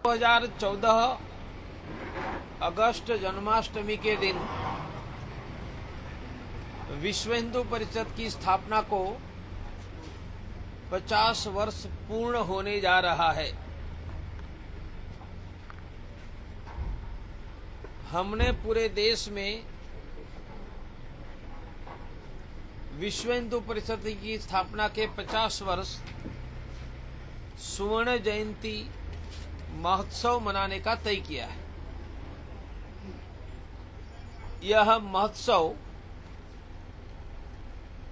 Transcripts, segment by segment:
2014 अगस्त जन्माष्टमी के दिन विश्व हिंदू परिषद की स्थापना को 50 वर्ष पूर्ण होने जा रहा है। हमने पूरे देश में विश्व हिंदू परिषद की स्थापना के 50 वर्ष स्वर्ण जयंती महोत्सव मनाने का तय किया है। यह महोत्सव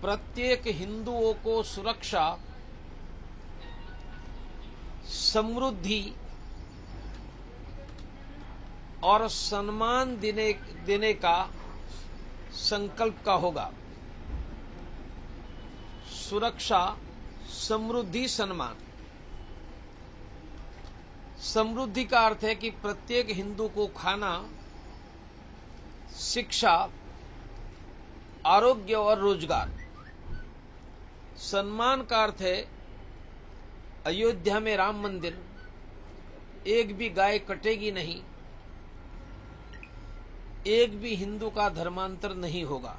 प्रत्येक हिंदुओं को सुरक्षा, समृद्धि और सम्मान देने का संकल्प का होगा। सुरक्षा, समृद्धि, सम्मान। समृद्धि का अर्थ है कि प्रत्येक हिंदू को खाना, शिक्षा, आरोग्य और रोजगार। सम्मान का अर्थ है अयोध्या में राम मंदिर, एक भी गाय कटेगी नहीं, एक भी हिंदू का धर्मांतर नहीं होगा।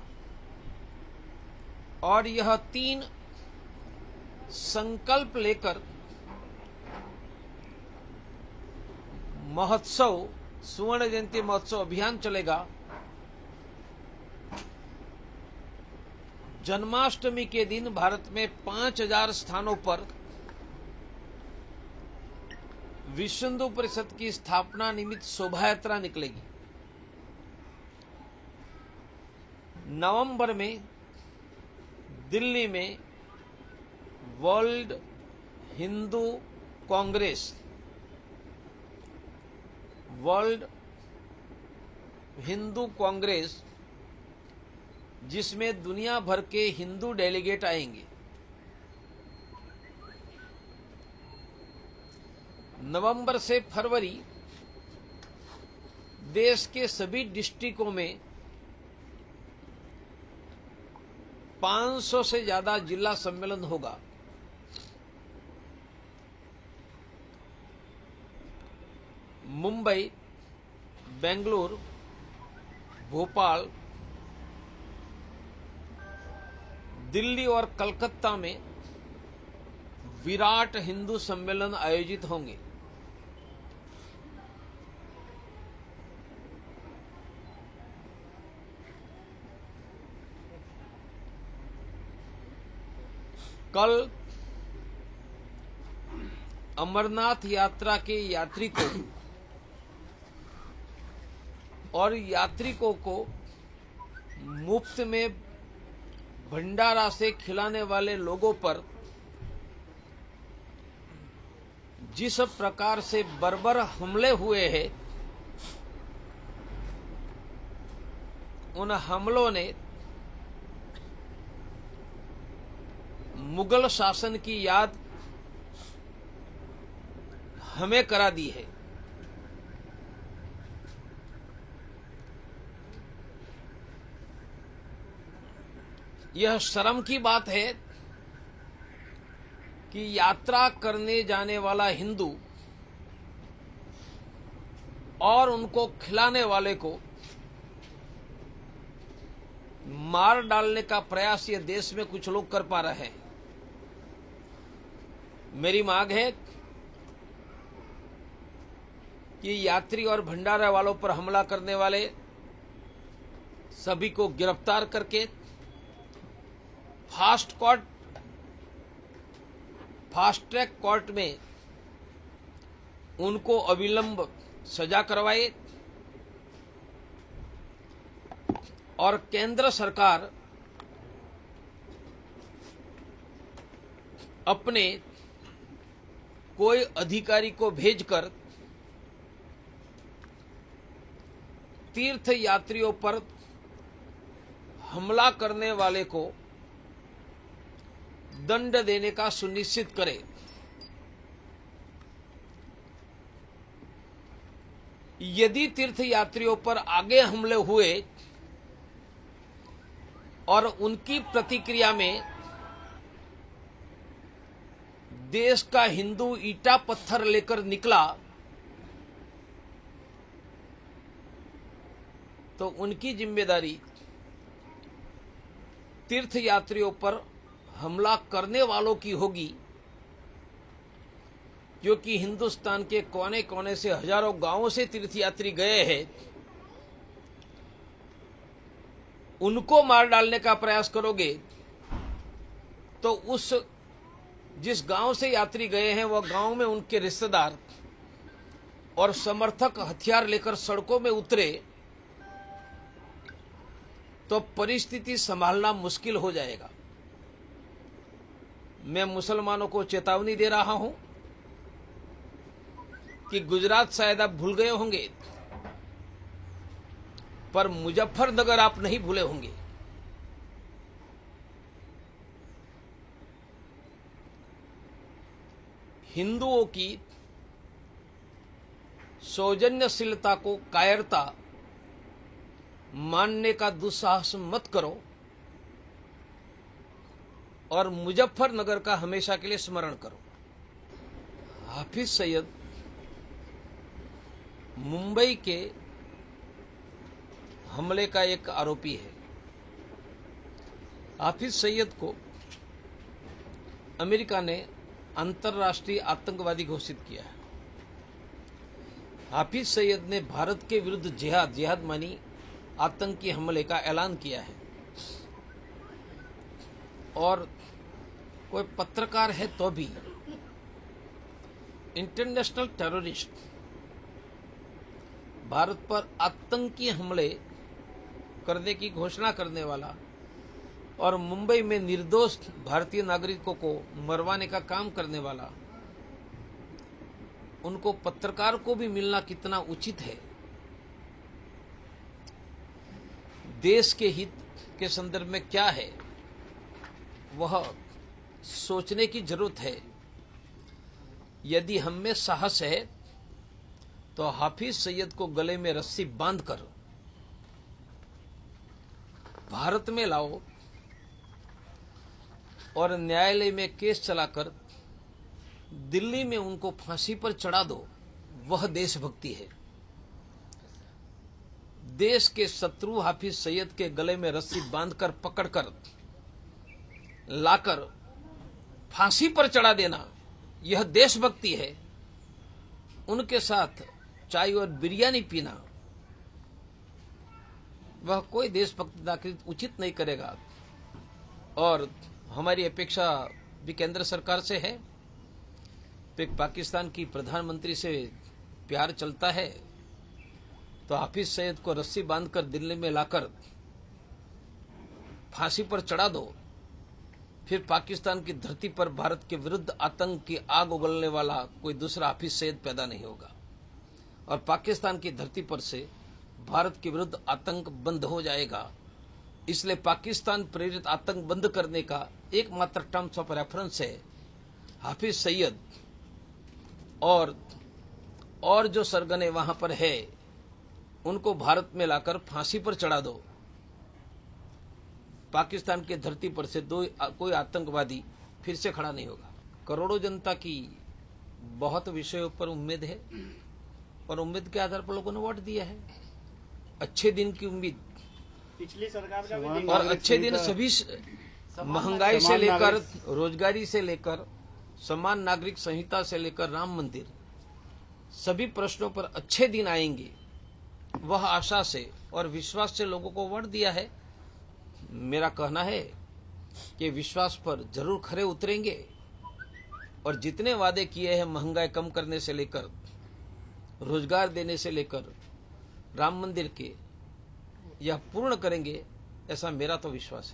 और यह 3 संकल्प लेकर महोत्सव, स्वर्ण जयंती महोत्सव अभियान चलेगा। जन्माष्टमी के दिन भारत में 5000 स्थानों पर विश्व हिंदू परिषद की स्थापना निमित्त शोभा यात्रा निकलेगी। नवंबर में दिल्ली में वर्ल्ड हिंदू कांग्रेस, जिसमें दुनिया भर के हिंदू डेलीगेट आएंगे। नवंबर से फरवरी देश के सभी डिस्ट्रिक्टों में 500 से ज्यादा जिला सम्मेलन होगा। मुंबई, बेंगलुरु, भोपाल, दिल्ली और कलकत्ता में विराट हिंदू सम्मेलन आयोजित होंगे। कल अमरनाथ यात्रा के यात्रिकों को मुफ्त में भंडारा से खिलाने वाले लोगों पर जिस प्रकार से बर्बर हमले हुए हैं, उन हमलों ने मुगल शासन की याद हमें करा दी है। यह शर्म की बात है कि यात्रा करने जाने वाला हिंदू और उनको खिलाने वाले को मार डालने का प्रयास ये देश में कुछ लोग कर पा रहे हैं। मेरी मांग है कि यात्री और भंडारा वालों पर हमला करने वाले सभी को गिरफ्तार करके फास्ट ट्रैक कोर्ट में उनको अविलंब सजा करवाए और केंद्र सरकार अपने कोई अधिकारी को भेजकर तीर्थ यात्रियों पर हमला करने वाले को दंड देने का सुनिश्चित करे। यदि तीर्थ यात्रियों पर आगे हमले हुए और उनकी प्रतिक्रिया में देश का हिंदू ईटा पत्थर लेकर निकला तो उनकी जिम्मेदारी तीर्थ यात्रियों पर हमला करने वालों की होगी, क्योंकि हिंदुस्तान के कोने कोने से हजारों गांवों से तीर्थयात्री गए हैं। उनको मार डालने का प्रयास करोगे तो उस जिस गांव से यात्री गए हैं वह गांव में उनके रिश्तेदार और समर्थक हथियार लेकर सड़कों में उतरे तो परिस्थिति संभालना मुश्किल हो जाएगा। मैं मुसलमानों को चेतावनी दे रहा हूं कि गुजरात शायद आप भूल गए होंगे, पर मुजफ्फरनगर आप नहीं भूले होंगे। हिंदुओं की सौजन्यशीलता को कायरता मानने का दुस्साहस मत करो और मुजफ्फरनगर का हमेशा के लिए स्मरण करो। हाफिज सईद मुंबई के हमले का एक आरोपी है। हाफिज सईद को अमेरिका ने अंतर्राष्ट्रीय आतंकवादी घोषित किया है। हाफिज सईद ने भारत के विरुद्ध जिहाद मानी आतंकी हमले का ऐलान किया है और कोई पत्रकार है तो भी इंटरनेशनल टेररिस्ट, भारत पर आतंकी हमले करने की घोषणा करने वाला और मुंबई में निर्दोष भारतीय नागरिकों को मरवाने का काम करने वाला, उनको पत्रकार को भी मिलना कितना उचित है। देश के हित के संदर्भ में क्या है वह सोचने की जरूरत है। यदि हम में साहस है तो हाफिज सईद को गले में रस्सी बांधकर भारत में लाओ और न्यायालय में केस चलाकर दिल्ली में उनको फांसी पर चढ़ा दो, वह देशभक्ति है। देश के शत्रु हाफिज सईद के गले में रस्सी बांधकर पकड़कर लाकर फांसी पर चढ़ा देना, यह देशभक्ति है। उनके साथ चाय और बिरयानी पीना वह कोई देशभक्ति नागरिक उचित नहीं करेगा। और हमारी अपेक्षा भी केंद्र सरकार से है। पाकिस्तान की प्रधानमंत्री से प्यार चलता है तो हाफिज सईद को रस्सी बांधकर दिल्ली में लाकर फांसी पर चढ़ा दो, फिर पाकिस्तान की धरती पर भारत के विरुद्ध आतंक की आग उगलने वाला कोई दूसरा हाफिज सईद पैदा नहीं होगा और पाकिस्तान की धरती पर से भारत के विरुद्ध आतंक बंद हो जाएगा। इसलिए पाकिस्तान प्रेरित आतंक बंद करने का एकमात्र टर्म्स ऑफ रेफरेंस है हाफिज सईद और जो सरगने वहां पर है उनको भारत में लाकर फांसी पर चढ़ा दो। पाकिस्तान की धरती पर से कोई आतंकवादी फिर से खड़ा नहीं होगा। करोड़ों जनता की बहुत विषयों पर उम्मीद है और उम्मीद के आधार पर लोगों ने वोट दिया है। अच्छे दिन की उम्मीद, पिछली सरकार का भी और अच्छे दिन सभी महंगाई से लेकर रोजगारी से लेकर समान नागरिक संहिता से लेकर राम मंदिर, सभी प्रश्नों पर अच्छे दिन आएंगे, वह आशा से और विश्वास से लोगों को वोट दिया है। मेरा कहना है कि विश्वास पर जरूर खरे उतरेंगे और जितने वादे किए हैं महंगाई कम करने से लेकर रोजगार देने से लेकर राम मंदिर के, यह पूर्ण करेंगे, ऐसा मेरा तो विश्वास है।